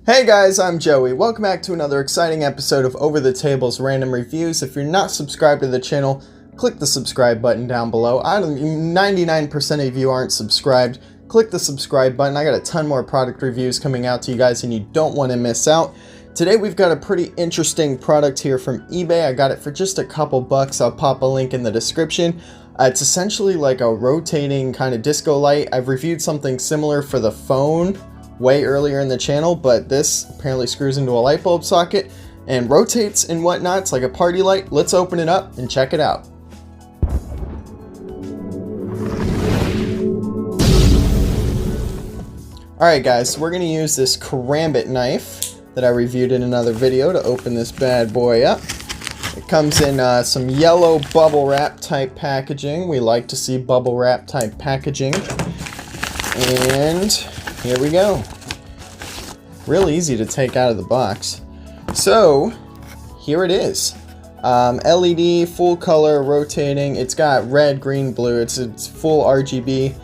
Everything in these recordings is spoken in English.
Hey guys, I'm Joey. Welcome back to another exciting episode of Over the Table's Random Reviews. If you're not subscribed to the channel, click the subscribe button down below. 99% of you aren't subscribed. Click the subscribe button. I got a ton more product reviews coming out to you guys and you don't want to miss out. Today we've got a pretty interesting product here from eBay. I got it for just a couple bucks. I'll pop a link in the description. It's essentially like a rotating kind of disco light. I've reviewed something similar for the phone way earlier in the channel, but this apparently screws into a light bulb socket and rotates and whatnot. It's like a party light. Let's open it up and check it out. Alright guys, so we're going to use this karambit knife that I reviewed in another video to open this bad boy up. It comes in some yellow bubble wrap type packaging. We like to see bubble wrap type packaging. And here we go. Real easy to take out of the box. So, here it is. LED, full color, rotating. It's got red, green, blue. It's full RGB.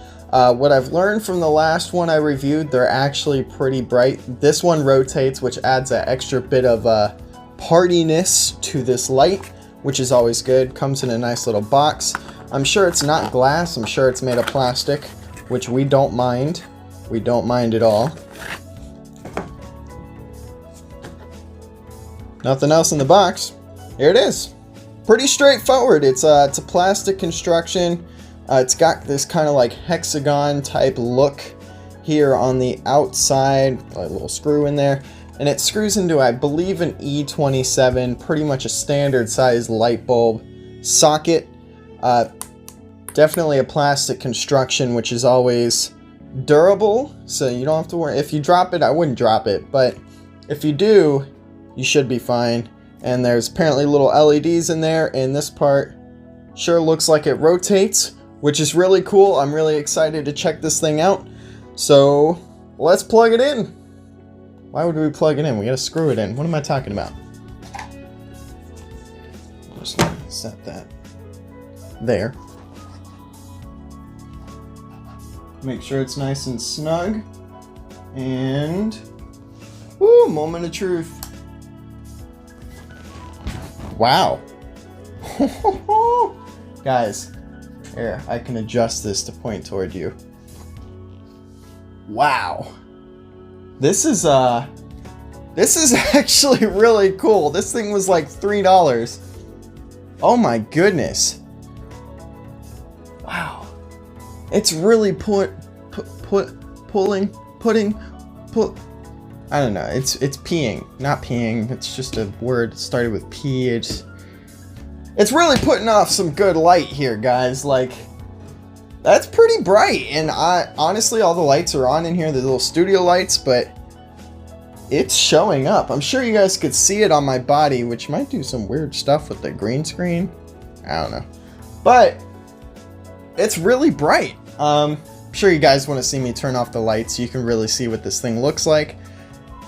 What I've learned from the last one I reviewed, they're actually pretty bright. This one rotates, which adds an extra bit of partiness to this light, which is always good. Comes in a nice little box. I'm sure it's not glass. I'm sure it's made of plastic, which we don't mind. We don't mind at all. Nothing else in the box. Here it is. Pretty straightforward. It's a plastic construction. It's got this kind of like hexagon type look here on the outside. A little screw in there. And it screws into, I believe, an E27. Pretty much a standard size light bulb socket. Definitely a plastic construction, which is always durable, so you don't have to worry. If you drop it, I wouldn't drop it, but if you do, you should be fine. And there's apparently little LEDs in there, and this part sure looks like it rotates, which is really cool. I'm really excited to check this thing out. So let's plug it in. Why would we plug it in? We gotta screw it in. What am I talking about? Just set that there. Make sure it's nice and snug. And woo, moment of truth. Wow. Guys, here, I can adjust this to point toward you. Wow. This is actually really cool. This thing was like $3. Oh my goodness. Wow. It's really putting, I don't know, it's peeing, not peeing, it's just a word started with P. It's really putting off some good light here, guys. Like, that's pretty bright, and honestly, all the lights are on in here, the little studio lights, but it's showing up. I'm sure you guys could see it on my body, which might do some weird stuff with the green screen. I don't know, but it's really bright. I'm sure you guys want to see me turn off the lights so you can really see what this thing looks like.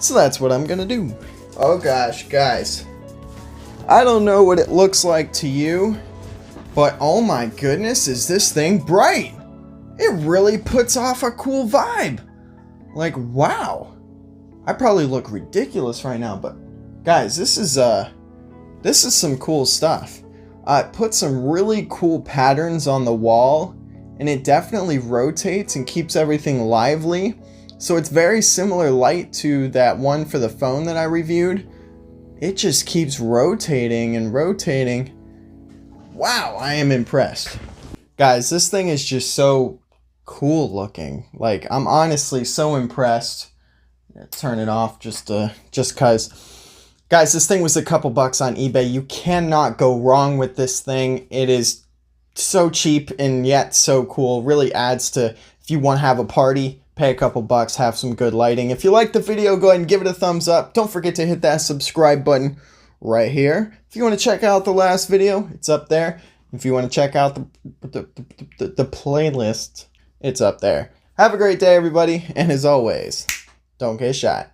So that's what I'm gonna do. Oh gosh, guys. I don't know what it looks like to you, but oh my goodness, is this thing bright? It really puts off a cool vibe. Like, wow. I probably look ridiculous right now, but guys, this is some cool stuff. It puts some really cool patterns on the wall, and it definitely rotates and keeps everything lively. So it's very similar light to that one for the phone that I reviewed. It just keeps rotating and rotating. Wow, I am impressed. Guys, this thing is just so cool looking. Like, I'm honestly so impressed. Turn it off just cause. Guys, this thing was a couple bucks on eBay. You cannot go wrong with this thing. It is so cheap and yet so cool. Really adds to, if you want to have a party, pay a couple bucks, have some good lighting. If you liked the video, go ahead and give it a thumbs up. Don't forget to hit that subscribe button right here. If you want to check out the last video, it's up there. If you want to check out the playlist, it's up there. Have a great day, everybody, and as always, don't get shot.